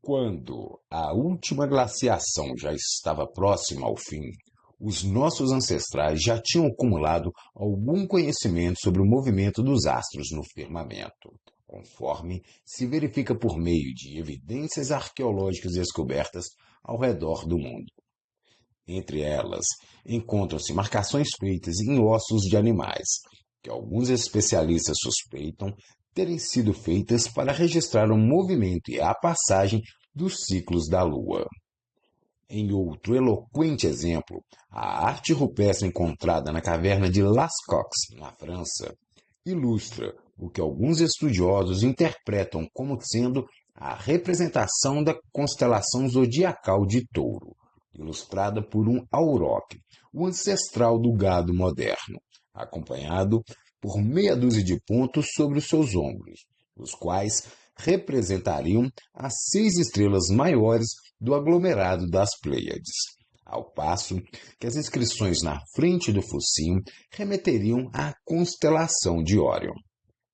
Quando a última glaciação já estava próxima ao fim, os nossos ancestrais já tinham acumulado algum conhecimento sobre o movimento dos astros no firmamento, conforme se verifica por meio de evidências arqueológicas descobertas ao redor do mundo. Entre elas, encontram-se marcações feitas em ossos de animais, que alguns especialistas suspeitam terem sido feitas para registrar o movimento e a passagem dos ciclos da Lua. Em outro eloquente exemplo, a arte rupestre encontrada na caverna de Lascaux, na França, ilustra o que alguns estudiosos interpretam como sendo a representação da constelação zodiacal de Touro, ilustrada por um auroque, o ancestral do gado moderno, acompanhado por meia dúzia de pontos sobre os seus ombros, os quais representariam as 6 estrelas maiores do aglomerado das Pleiades, ao passo que as inscrições na frente do focinho remeteriam à constelação de Órion.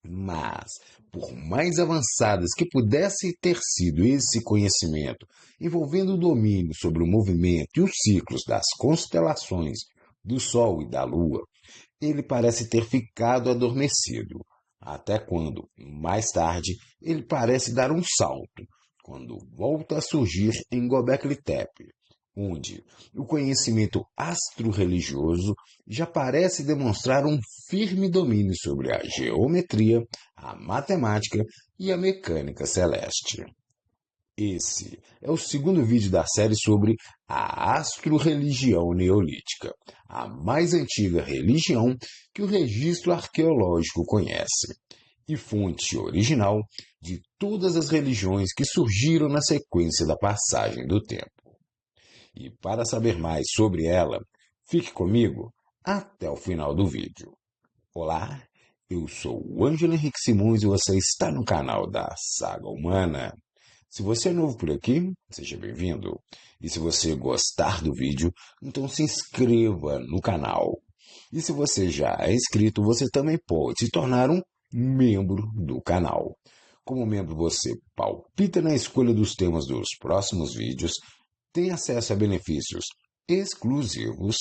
Mas, por mais avançadas que pudesse ter sido esse conhecimento, envolvendo o domínio sobre o movimento e os ciclos das constelações do Sol e da Lua, ele parece ter ficado adormecido, até quando, mais tarde, ele parece dar um salto, quando volta a surgir em Göbekli Tepe, onde o conhecimento astro-religioso já parece demonstrar um firme domínio sobre a geometria, a matemática e a mecânica celeste. Esse é o segundo vídeo da série sobre a astro-religião neolítica, a mais antiga religião que o registro arqueológico conhece, e fonte original de todas as religiões que surgiram na sequência da passagem do tempo. E para saber mais sobre ela, fique comigo até o final do vídeo. Olá, eu sou o Ângelo Henrique Simões e você está no canal da Saga Humana. Se você é novo por aqui, seja bem-vindo. E se você gostar do vídeo, então se inscreva no canal. E se você já é inscrito, você também pode se tornar um membro do canal. Como membro, você palpita na escolha dos temas dos próximos vídeos, tem acesso a benefícios exclusivos,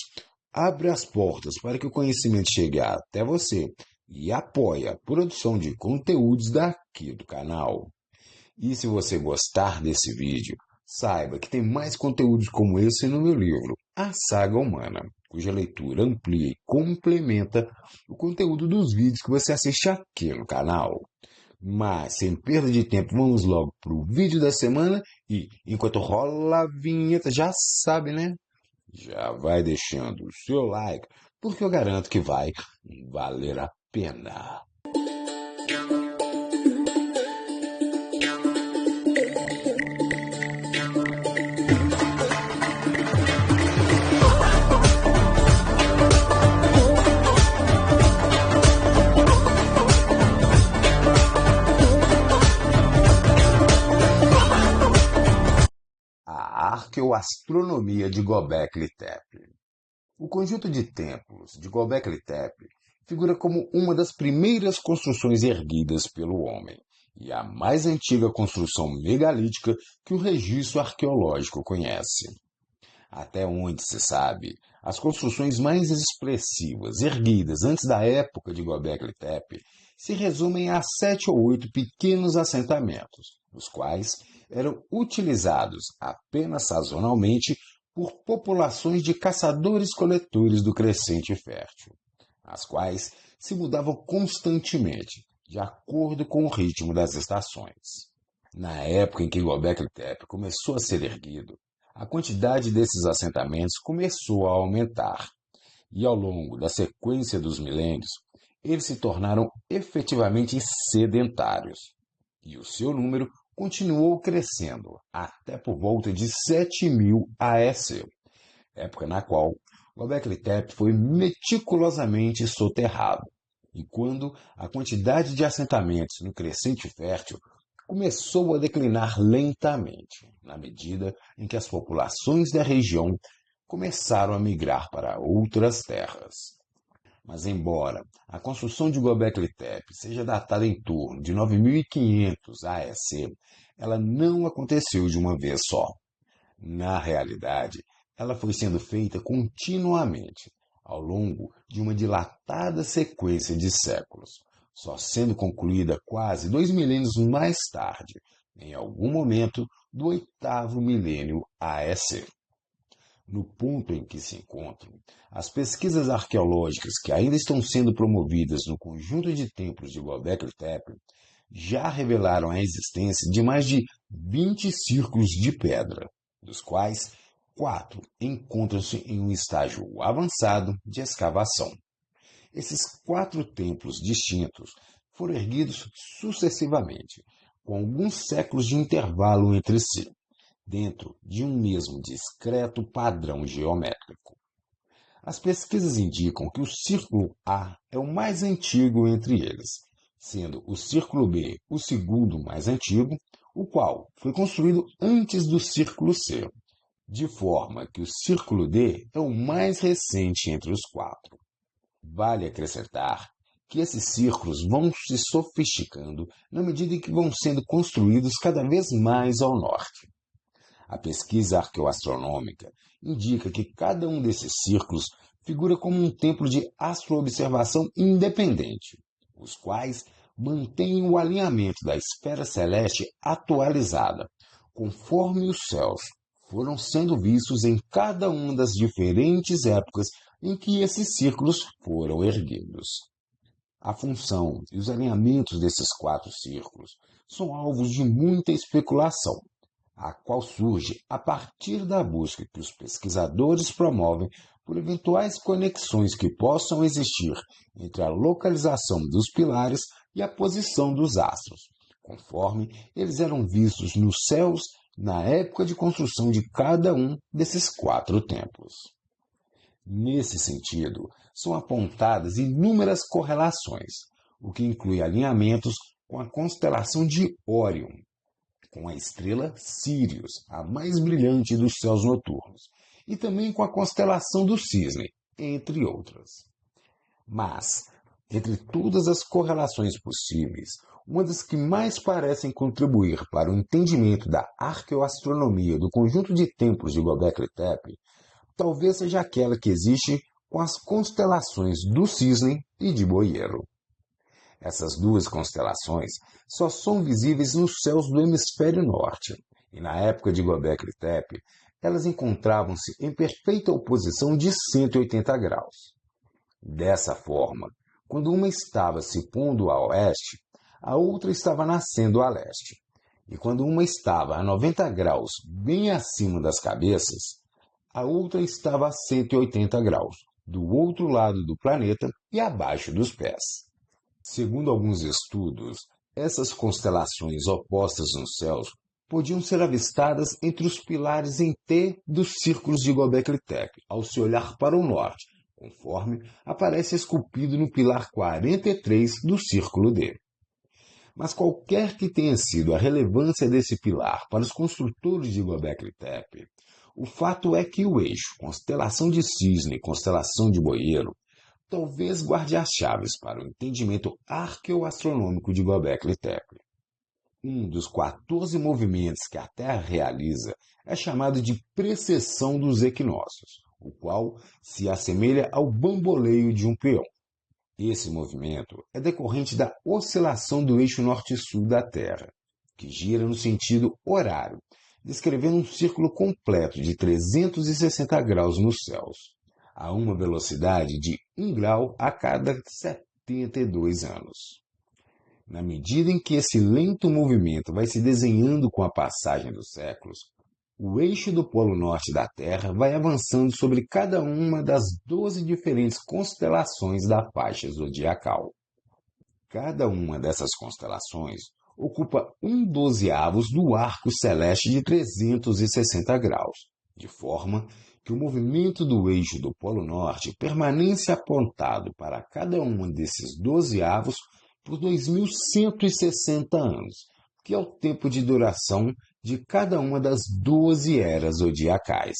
abre as portas para que o conhecimento chegue até você e apoia a produção de conteúdos daqui do canal. E se você gostar desse vídeo, saiba que tem mais conteúdos como esse no meu livro, A Saga Humana, cuja leitura amplia e complementa o conteúdo dos vídeos que você assiste aqui no canal. Mas, sem perda de tempo, vamos logo para o vídeo da semana e, enquanto rola a vinheta, já sabe, né? Já vai deixando o seu like, porque eu garanto que vai valer a pena. A arqueoastronomia de Göbekli Tepe. O conjunto de templos de Göbekli Tepe figura como uma das primeiras construções erguidas pelo homem e a mais antiga construção megalítica que o registro arqueológico conhece. Até onde se sabe, as construções mais expressivas erguidas antes da época de Göbekli Tepe se resumem a 7 ou 8 pequenos assentamentos, os quais eram utilizados apenas sazonalmente por populações de caçadores-coletores do Crescente Fértil, as quais se mudavam constantemente, de acordo com o ritmo das estações. Na época em que Göbekli Tepe começou a ser erguido, a quantidade desses assentamentos começou a aumentar, e ao longo da sequência dos milênios, eles se tornaram efetivamente sedentários, e o seu número continuou crescendo até por volta de 7000 AEC, época na qual Göbekli Tepe foi meticulosamente soterrado, e quando a quantidade de assentamentos no Crescente Fértil começou a declinar lentamente, na medida em que as populações da região começaram a migrar para outras terras. Mas embora a construção de Göbekli Tepe seja datada em torno de 9500 AEC, ela não aconteceu de uma vez só. Na realidade, ela foi sendo feita continuamente, ao longo de uma dilatada sequência de séculos, só sendo concluída quase 2 milênios mais tarde, em algum momento do 8º milênio AEC. No ponto em que se encontram, as pesquisas arqueológicas que ainda estão sendo promovidas no conjunto de templos de Göbekli Tepe já revelaram a existência de mais de 20 círculos de pedra, dos quais 4 encontram-se em um estágio avançado de escavação. Esses 4 templos distintos foram erguidos sucessivamente, com alguns séculos de intervalo entre si, dentro de um mesmo discreto padrão geométrico. As pesquisas indicam que o círculo A é o mais antigo entre eles, sendo o círculo B o segundo mais antigo, o qual foi construído antes do círculo C, de forma que o círculo D é o mais recente entre os 4. Vale acrescentar que esses círculos vão se sofisticando na medida em que vão sendo construídos cada vez mais ao norte. A pesquisa arqueoastronômica indica que cada um desses círculos figura como um templo de astroobservação independente, os quais mantêm o alinhamento da esfera celeste atualizada, conforme os céus foram sendo vistos em cada uma das diferentes épocas em que esses círculos foram erguidos. A função e os alinhamentos desses 4 círculos são alvos de muita especulação, a qual surge a partir da busca que os pesquisadores promovem por eventuais conexões que possam existir entre a localização dos pilares e a posição dos astros, conforme eles eram vistos nos céus na época de construção de cada um desses 4 templos. Nesse sentido, são apontadas inúmeras correlações, o que inclui alinhamentos com a constelação de Órion, com a estrela Sírius, a mais brilhante dos céus noturnos, e também com a constelação do Cisne, entre outras. Mas, entre todas as correlações possíveis, uma das que mais parecem contribuir para o entendimento da arqueoastronomia do conjunto de templos de Göbekli Tepe, talvez seja aquela que existe com as constelações do Cisne e de Boeiro. Essas 2 constelações só são visíveis nos céus do hemisfério norte, e na época de Göbekli Tepe, elas encontravam-se em perfeita oposição de 180 graus. Dessa forma, quando uma estava se pondo a oeste, a outra estava nascendo a leste, e quando uma estava a 90 graus bem acima das cabeças, a outra estava a 180 graus, do outro lado do planeta e abaixo dos pés. Segundo alguns estudos, essas constelações opostas nos céus podiam ser avistadas entre os pilares em T dos círculos de Göbekli Tepe, ao se olhar para o norte, conforme aparece esculpido no pilar 43 do círculo D. Mas qualquer que tenha sido a relevância desse pilar para os construtores de Göbekli Tepe, o fato é que o eixo constelação de Cisne e constelação de Boeiro talvez guarde as chaves para o entendimento arqueoastronômico de Göbekli Tepe. Um dos 14 movimentos que a Terra realiza é chamado de precessão dos equinócios, o qual se assemelha ao bamboleio de um peão. Esse movimento é decorrente da oscilação do eixo norte-sul da Terra, que gira no sentido horário, descrevendo um círculo completo de 360 graus nos céus, a uma velocidade de 1 grau a cada 72 anos. Na medida em que esse lento movimento vai se desenhando com a passagem dos séculos, o eixo do Polo Norte da Terra vai avançando sobre cada uma das 12 diferentes constelações da faixa zodiacal. Cada uma dessas constelações ocupa 1/12 do arco celeste de 360 graus, de forma que o movimento do eixo do Polo Norte permanece apontado para cada um desses 12avos por 2.160 anos, que é o tempo de duração de cada uma das 12 eras zodiacais.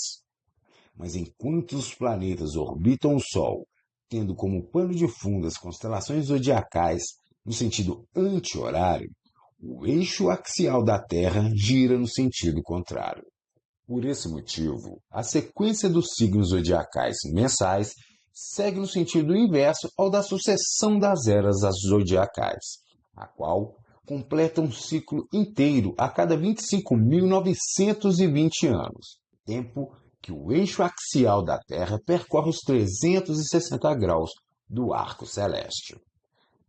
Mas enquanto os planetas orbitam o Sol, tendo como pano de fundo as constelações zodiacais no sentido anti-horário, o eixo axial da Terra gira no sentido contrário. Por esse motivo, a sequência dos signos zodiacais mensais segue no sentido inverso ao da sucessão das eras zodiacais, a qual completa um ciclo inteiro a cada 25.920 anos, tempo que o eixo axial da Terra percorre os 360 graus do arco celeste.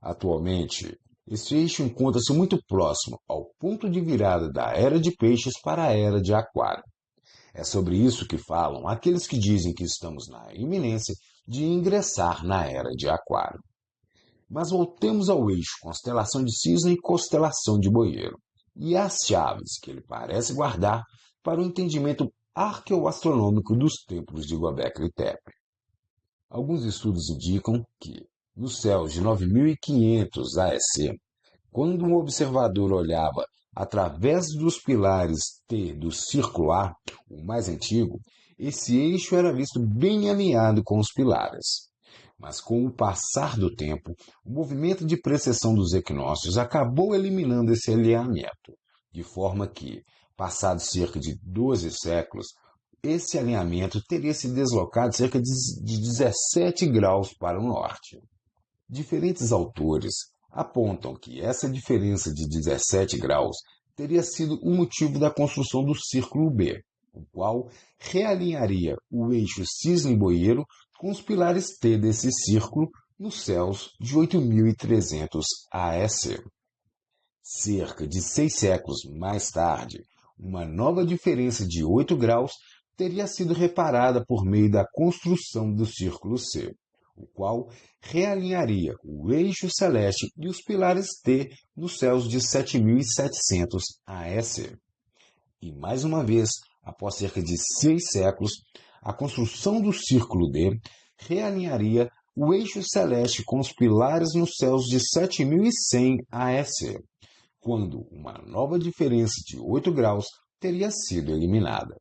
Atualmente, esse eixo encontra-se muito próximo ao ponto de virada da Era de Peixes para a Era de Aquário. É sobre isso que falam aqueles que dizem que estamos na iminência de ingressar na Era de Aquário. Mas voltemos ao eixo constelação de Cisne e constelação de Boeiro, e as chaves que ele parece guardar para o entendimento arqueoastronômico dos templos de Göbekli Tepe. Alguns estudos indicam que, nos céus de 9500 AEC, quando um observador olhava através dos pilares T do círculo A, o mais antigo, esse eixo era visto bem alinhado com os pilares. Mas com o passar do tempo, o movimento de precessão dos equinócios acabou eliminando esse alinhamento, de forma que, passados cerca de 12 séculos, esse alinhamento teria se deslocado cerca de 17 graus para o norte. Diferentes autores apontam que essa diferença de 17 graus teria sido o motivo da construção do Círculo B, o qual realinharia o eixo Cisne-Boeiro com os pilares T desse círculo nos céus de 8.300 AEC. Cerca de 6 séculos mais tarde, uma nova diferença de 8 graus teria sido reparada por meio da construção do Círculo C, o qual realinharia o eixo celeste e os pilares T nos céus de 7.700 AEC. E mais uma vez, após cerca de 6 séculos, a construção do Círculo D realinharia o eixo celeste com os pilares nos céus de 7.100 AEC, quando uma nova diferença de 8 graus teria sido eliminada.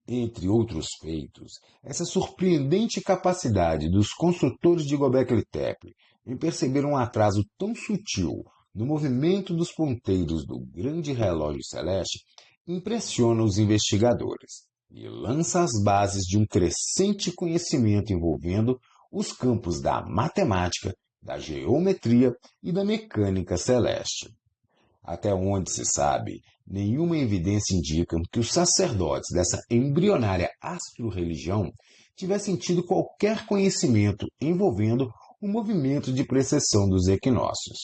Entre outros feitos, essa surpreendente capacidade dos construtores de Göbekli Tepe em perceber um atraso tão sutil no movimento dos ponteiros do grande relógio celeste impressiona os investigadores e lança as bases de um crescente conhecimento envolvendo os campos da matemática, da geometria e da mecânica celeste. Até onde se sabe, nenhuma evidência indica que os sacerdotes dessa embrionária astro-religião tivessem tido qualquer conhecimento envolvendo o movimento de precessão dos equinócios.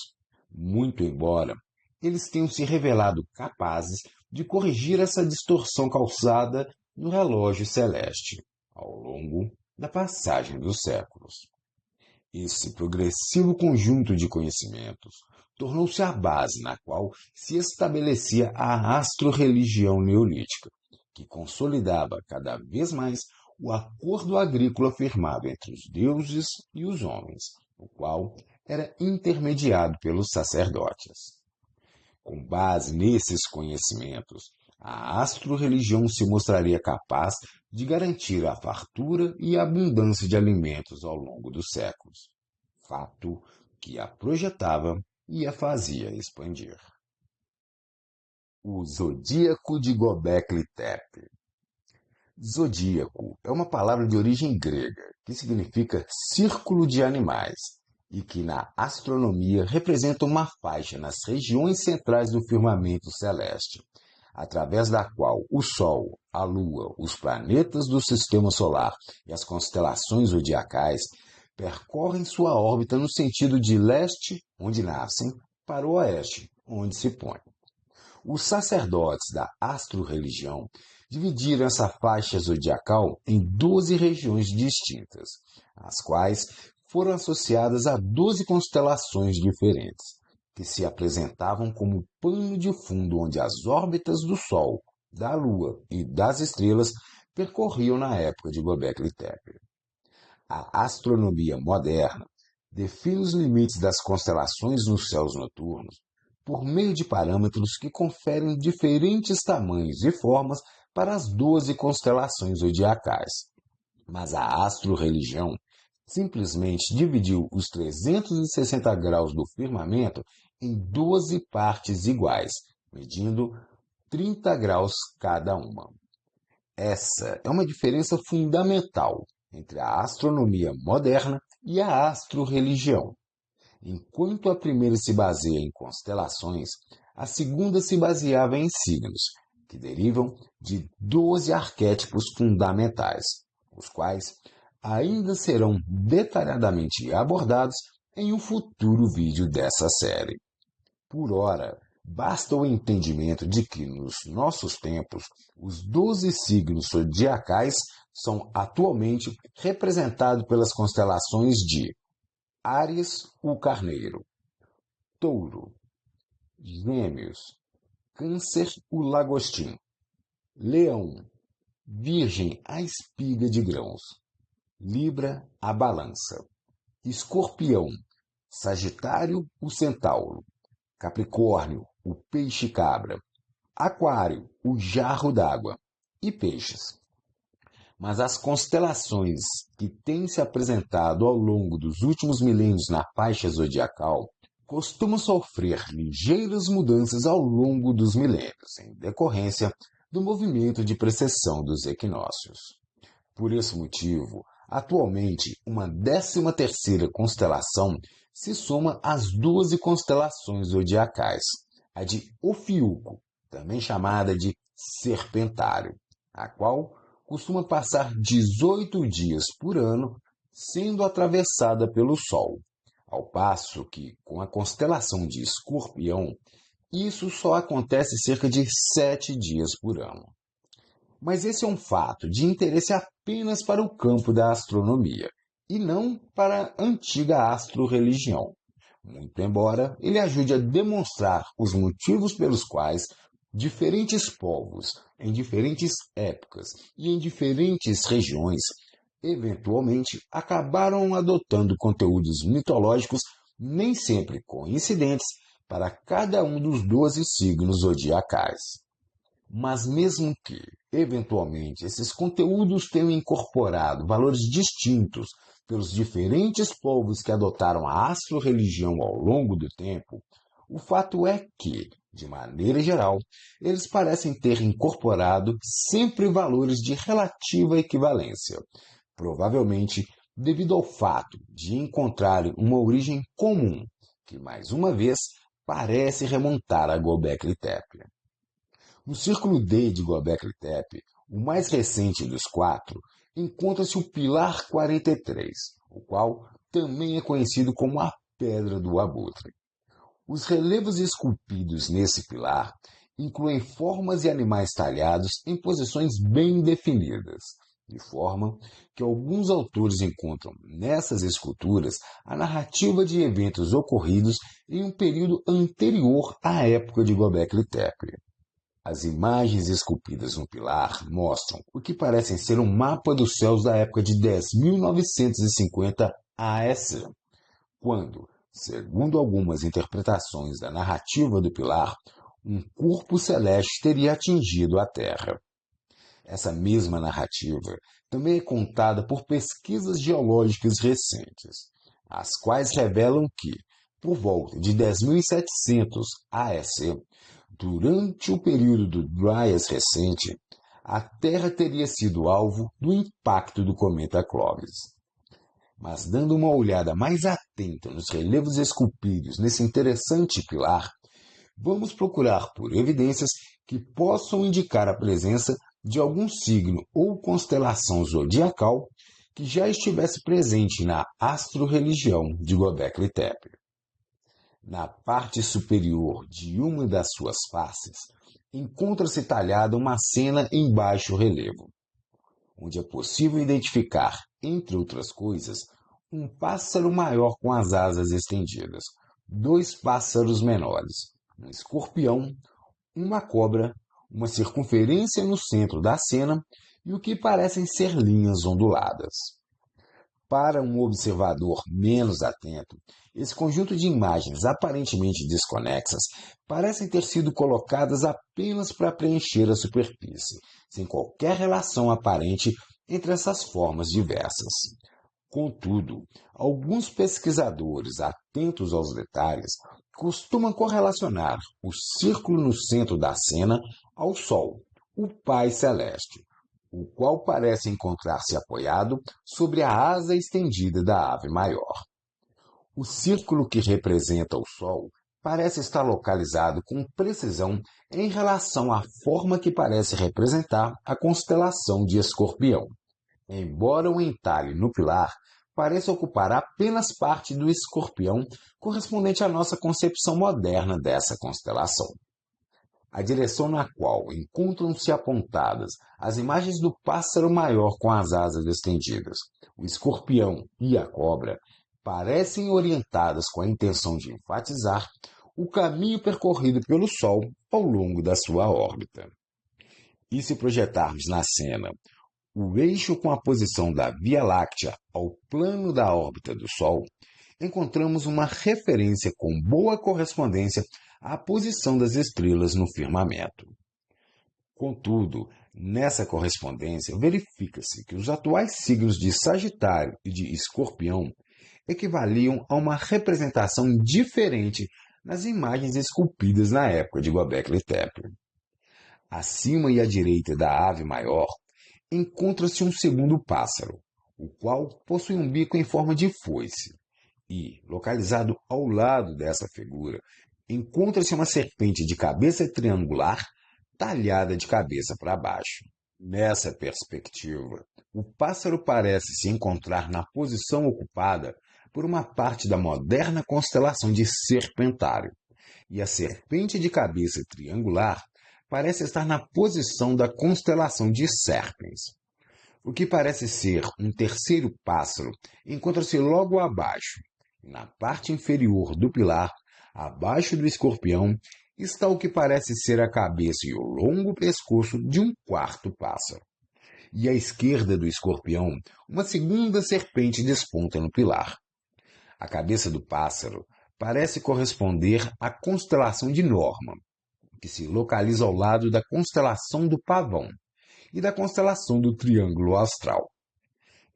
Muito embora eles tenham se revelado capazes de corrigir essa distorção causada no relógio celeste, ao longo da passagem dos séculos. Esse progressivo conjunto de conhecimentos tornou-se a base na qual se estabelecia a astro-religião neolítica, que consolidava cada vez mais o acordo agrícola firmado entre os deuses e os homens, o qual era intermediado pelos sacerdotes. Com base nesses conhecimentos, a astro-religião se mostraria capaz de garantir a fartura e a abundância de alimentos ao longo dos séculos, fato que a projetava e a fazia expandir. O zodíaco de Göbekli Tepe. Zodíaco é uma palavra de origem grega que significa círculo de animais e que na astronomia representa uma faixa nas regiões centrais do firmamento celeste, através da qual o Sol, a Lua, os planetas do Sistema Solar e as constelações zodiacais percorrem sua órbita no sentido de leste, onde nascem, para o oeste, onde se põem. Os sacerdotes da astro-religião dividiram essa faixa zodiacal em 12 regiões distintas, as quais foram associadas a 12 constelações diferentes, que se apresentavam como pano de fundo onde as órbitas do Sol, da Lua e das estrelas percorriam na época de Göbekli Tepe. A astronomia moderna define os limites das constelações nos céus noturnos por meio de parâmetros que conferem diferentes tamanhos e formas para as 12 constelações zodiacais. Mas a astro-religião simplesmente dividiu os 360 graus do firmamento em 12 partes iguais, medindo 30 graus cada uma. Essa é uma diferença fundamental entre a astronomia moderna e a astroreligião. Enquanto a primeira se baseia em constelações, a segunda se baseava em signos, que derivam de 12 arquétipos fundamentais, os quais ainda serão detalhadamente abordados em um futuro vídeo dessa série. Por ora, basta o entendimento de que, nos nossos tempos, os 12 signos zodiacais são atualmente representados pelas constelações de Áries, o Carneiro, Touro, Gêmeos, Câncer, o Lagostim, Leão, Virgem, a espiga de grãos, Libra, a balança, Escorpião, Sagitário, o centauro, Capricórnio, o peixe-cabra, Aquário, o jarro d'água e Peixes. Mas as constelações que têm se apresentado ao longo dos últimos milênios na faixa zodiacal costumam sofrer ligeiras mudanças ao longo dos milênios, em decorrência do movimento de precessão dos equinócios. Por esse motivo, atualmente, uma 13ª constelação se soma às 12 constelações zodiacais, a de Ofiuco, também chamada de Serpentário, a qual costuma passar 18 dias por ano sendo atravessada pelo Sol, ao passo que, com a constelação de Escorpião, isso só acontece cerca de 7 dias por ano. Mas esse é um fato de interesse apenas para o campo da astronomia, e não para a antiga astroreligião, muito embora ele ajude a demonstrar os motivos pelos quais diferentes povos, em diferentes épocas e em diferentes regiões, eventualmente acabaram adotando conteúdos mitológicos nem sempre coincidentes para cada um dos 12 signos zodiacais. Mas mesmo que, eventualmente, esses conteúdos tenham incorporado valores distintos pelos diferentes povos que adotaram a astroreligião ao longo do tempo, o fato é que, de maneira geral, eles parecem ter incorporado sempre valores de relativa equivalência, provavelmente devido ao fato de encontrarem uma origem comum, que, mais uma vez, parece remontar a Göbekli Tepe. No Círculo D de Göbekli Tepe, o mais recente dos 4, encontra-se o Pilar 43, o qual também é conhecido como a Pedra do Abutre. Os relevos esculpidos nesse pilar incluem formas e animais talhados em posições bem definidas, de forma que alguns autores encontram nessas esculturas a narrativa de eventos ocorridos em um período anterior à época de Göbekli Tepe. As imagens esculpidas no pilar mostram o que parecem ser um mapa dos céus da época de 10.950 AS, quando, segundo algumas interpretações da narrativa do pilar, um corpo celeste teria atingido a Terra. Essa mesma narrativa também é contada por pesquisas geológicas recentes, as quais revelam que, por volta de 10.700 AS, durante o período do Dryas recente, a Terra teria sido alvo do impacto do cometa Clovis. Mas dando uma olhada mais atenta nos relevos esculpidos nesse interessante pilar, vamos procurar por evidências que possam indicar a presença de algum signo ou constelação zodiacal que já estivesse presente na astroreligião de Göbekli Tepe. Na parte superior de uma das suas faces, encontra-se talhada uma cena em baixo relevo, onde é possível identificar, entre outras coisas, um pássaro maior com as asas estendidas, 2 pássaros menores, um escorpião, uma cobra, uma circunferência no centro da cena e o que parecem ser linhas onduladas. Para um observador menos atento, esse conjunto de imagens aparentemente desconexas parecem ter sido colocadas apenas para preencher a superfície, sem qualquer relação aparente entre essas formas diversas. Contudo, alguns pesquisadores atentos aos detalhes costuma correlacionar o círculo no centro da cena ao Sol, o Pai Celeste, o qual parece encontrar-se apoiado sobre a asa estendida da ave maior. O círculo que representa o Sol parece estar localizado com precisão em relação à forma que parece representar a constelação de Escorpião, embora o entalhe no pilar pareça ocupar apenas parte do Escorpião correspondente à nossa concepção moderna dessa constelação. A direção na qual encontram-se apontadas as imagens do pássaro maior com as asas estendidas, o escorpião e a cobra, parecem orientadas com a intenção de enfatizar o caminho percorrido pelo Sol ao longo da sua órbita. E se projetarmos na cena o eixo com a posição da Via Láctea ao plano da órbita do Sol, encontramos uma referência com boa correspondência à posição das estrelas no firmamento. Contudo, nessa correspondência, verifica-se que os atuais signos de Sagitário e de Escorpião equivaliam a uma representação diferente nas imagens esculpidas na época de Göbekli Tepe. Acima e à direita da ave maior, encontra-se um segundo pássaro, o qual possui um bico em forma de foice, e, localizado ao lado dessa figura, encontra-se uma serpente de cabeça triangular talhada de cabeça para baixo. Nessa perspectiva, o pássaro parece se encontrar na posição ocupada por uma parte da moderna constelação de Serpentário, e a serpente de cabeça triangular parece estar na posição da constelação de Serpens. O que parece ser um terceiro pássaro encontra-se logo abaixo. Na parte inferior do pilar, abaixo do escorpião, está o que parece ser a cabeça e o longo pescoço de um quarto pássaro. E à esquerda do escorpião, uma segunda serpente desponta no pilar. A cabeça do pássaro parece corresponder à constelação de Norma, que se localiza ao lado da constelação do Pavão e da constelação do Triângulo Austral.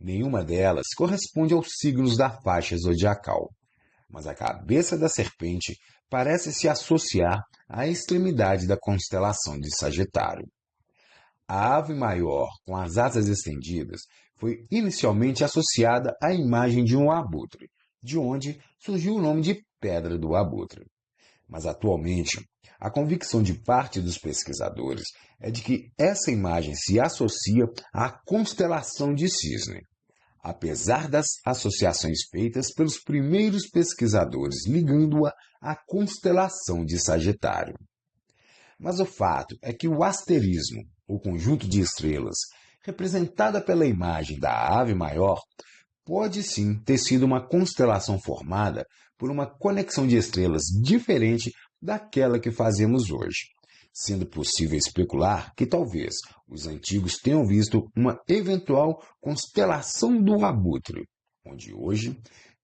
Nenhuma delas corresponde aos signos da faixa zodiacal, mas a cabeça da serpente parece se associar à extremidade da constelação de Sagitário. A ave maior, com as asas estendidas, foi inicialmente associada à imagem de um abutre, de onde surgiu o nome de Pedra do Abutre. Mas atualmente, a convicção de parte dos pesquisadores é de que essa imagem se associa à constelação de Cisne, apesar das associações feitas pelos primeiros pesquisadores ligando-a à constelação de Sagitário. Mas o fato é que o asterismo, o conjunto de estrelas, representada pela imagem da ave maior, pode sim ter sido uma constelação formada por uma conexão de estrelas diferente daquela que fazemos hoje, sendo possível especular que talvez os antigos tenham visto uma eventual constelação do Abutre, onde hoje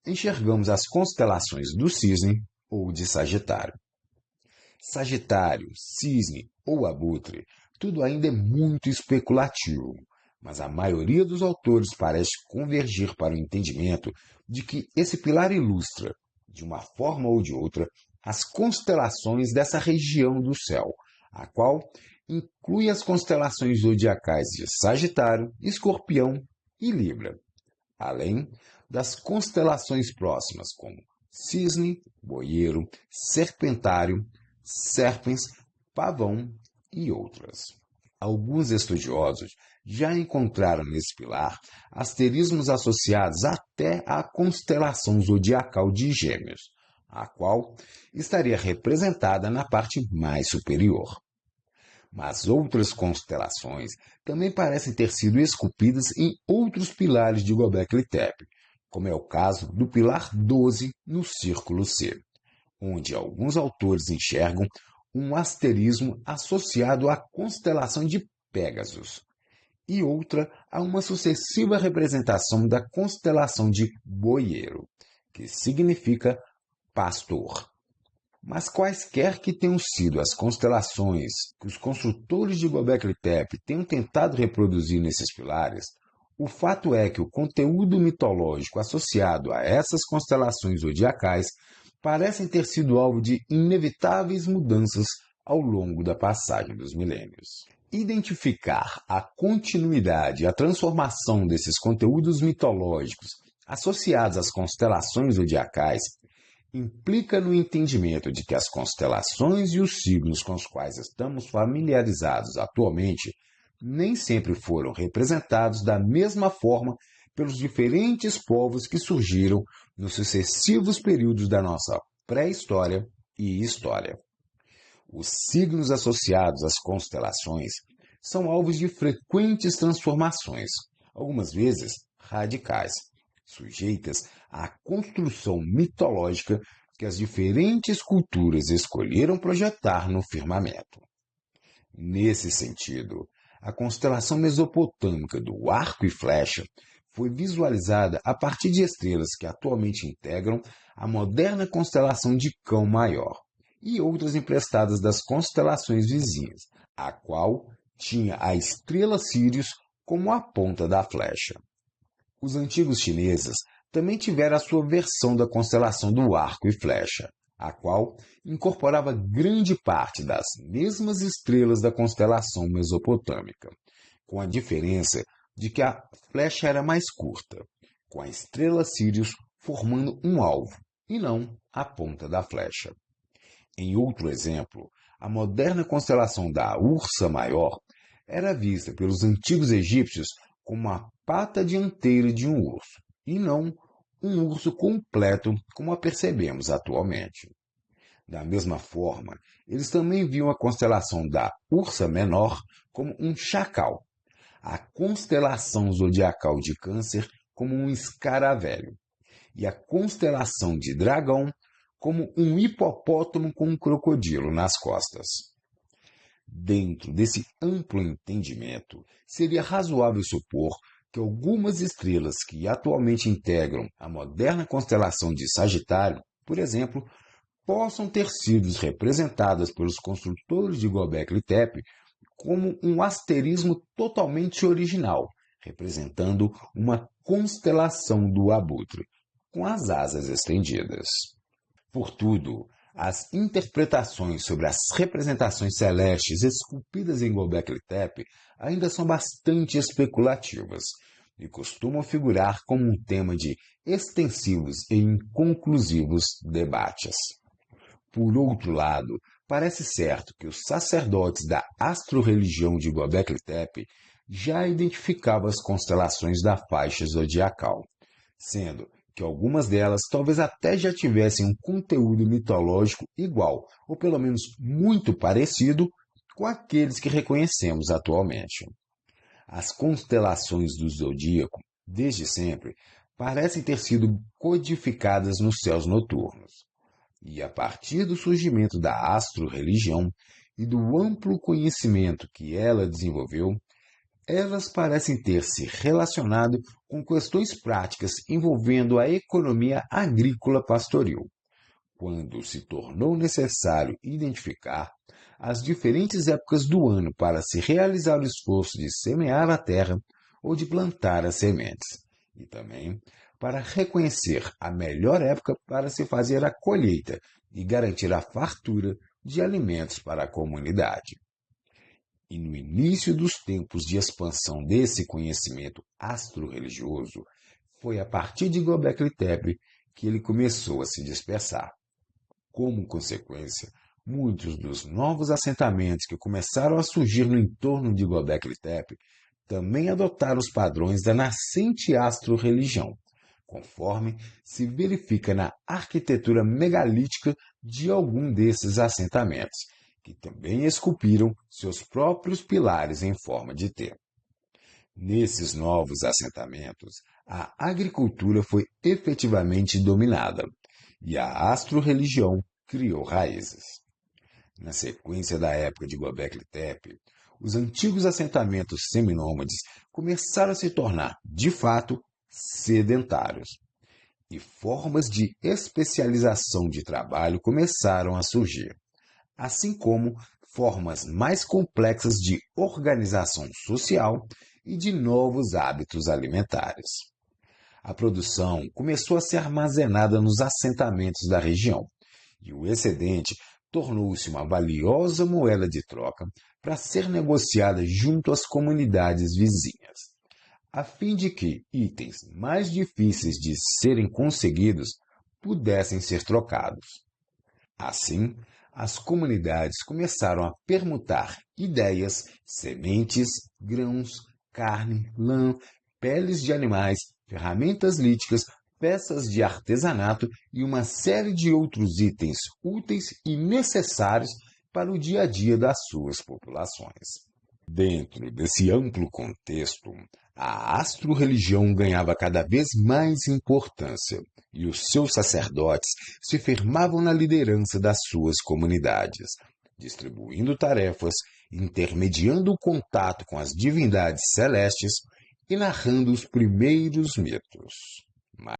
enxergamos as constelações do Cisne ou de Sagitário. Sagitário, Cisne ou Abutre, tudo ainda é muito especulativo, mas a maioria dos autores parece convergir para o entendimento de que esse pilar ilustra, de uma forma ou de outra, as constelações dessa região do céu, a qual inclui as constelações zodiacais de Sagitário, Escorpião e Libra, além das constelações próximas como Cisne, Boeiro, Serpentário, Serpens, Pavão e outras. Alguns estudiosos já encontraram nesse pilar asterismos associados até à constelação zodiacal de Gêmeos, a qual estaria representada na parte mais superior. Mas outras constelações também parecem ter sido esculpidas em outros pilares de Göbekli Tepe, como é o caso do pilar 12 no Círculo C, onde alguns autores enxergam um asterismo associado à constelação de Pégasus, e outra a uma sucessiva representação da constelação de Boeiro, que significa pastor. Mas quaisquer que tenham sido as constelações que os construtores de Göbekli Tepe tenham tentado reproduzir nesses pilares, o fato é que o conteúdo mitológico associado a essas constelações zodiacais parecem ter sido alvo de inevitáveis mudanças ao longo da passagem dos milênios. Identificar a continuidade e a transformação desses conteúdos mitológicos associados às constelações zodiacais implica no entendimento de que as constelações e os signos com os quais estamos familiarizados atualmente nem sempre foram representados da mesma forma pelos diferentes povos que surgiram nos sucessivos períodos da nossa pré-história e história. Os signos associados às constelações são alvos de frequentes transformações, algumas vezes radicais, sujeitas à construção mitológica que as diferentes culturas escolheram projetar no firmamento. Nesse sentido, a constelação mesopotâmica do Arco e Flecha foi visualizada a partir de estrelas que atualmente integram a moderna constelação de Cão Maior e outras emprestadas das constelações vizinhas, a qual tinha a estrela Sírius como a ponta da flecha. Os antigos chineses também tiveram a sua versão da constelação do Arco e Flecha, a qual incorporava grande parte das mesmas estrelas da constelação mesopotâmica, com a diferença de que a flecha era mais curta, com a estrela Sírius formando um alvo, e não a ponta da flecha. Em outro exemplo, a moderna constelação da Ursa Maior era vista pelos antigos egípcios como a pata dianteira de um urso, e não um urso completo como a percebemos atualmente. Da mesma forma, eles também viam a constelação da Ursa Menor como um chacal, a constelação zodiacal de Câncer como um escaravelho, e a constelação de Dragão como um hipopótamo com um crocodilo nas costas. Dentro desse amplo entendimento, seria razoável supor que algumas estrelas que atualmente integram a moderna constelação de Sagitário, por exemplo, possam ter sido representadas pelos construtores de Göbekli Tepe como um asterismo totalmente original, representando uma constelação do abutre, com as asas estendidas. Portudo, as interpretações sobre as representações celestes esculpidas em Göbekli Tepe ainda são bastante especulativas e costumam figurar como um tema de extensivos e inconclusivos debates. Por outro lado, parece certo que os sacerdotes da astro-religião de Göbekli Tepe já identificavam as constelações da faixa zodiacal, sendo que algumas delas talvez até já tivessem um conteúdo mitológico igual, ou pelo menos muito parecido, com aqueles que reconhecemos atualmente. As constelações do zodíaco, desde sempre, parecem ter sido codificadas nos céus noturnos. E a partir do surgimento da astro-religião e do amplo conhecimento que ela desenvolveu, elas parecem ter se relacionado com questões práticas envolvendo a economia agrícola pastoril, quando se tornou necessário identificar as diferentes épocas do ano para se realizar o esforço de semear a terra ou de plantar as sementes, e também para reconhecer a melhor época para se fazer a colheita e garantir a fartura de alimentos para a comunidade. E no início dos tempos de expansão desse conhecimento astro-religioso, foi a partir de Göbekli Tepe que ele começou a se dispersar. Como consequência, muitos dos novos assentamentos que começaram a surgir no entorno de Göbekli Tepe também adotaram os padrões da nascente astro-religião, conforme se verifica na arquitetura megalítica de algum desses assentamentos, que também esculpiram seus próprios pilares em forma de T. Nesses novos assentamentos, a agricultura foi efetivamente dominada e a astro-religião criou raízes. Na sequência da época de Göbekli Tepe, os antigos assentamentos seminômades começaram a se tornar, de fato, sedentários, e formas de especialização de trabalho começaram a surgir, assim como formas mais complexas de organização social e de novos hábitos alimentares. A produção começou a ser armazenada nos assentamentos da região, e o excedente tornou-se uma valiosa moeda de troca para ser negociada junto às comunidades vizinhas, a fim de que itens mais difíceis de serem conseguidos pudessem ser trocados. Assim, as comunidades começaram a permutar ideias, sementes, grãos, carne, lã, peles de animais, ferramentas líticas, peças de artesanato e uma série de outros itens úteis e necessários para o dia a dia das suas populações. Dentro desse amplo contexto, a astro-religião ganhava cada vez mais importância e os seus sacerdotes se firmavam na liderança das suas comunidades, distribuindo tarefas, intermediando o contato com as divindades celestes e narrando os primeiros mitos.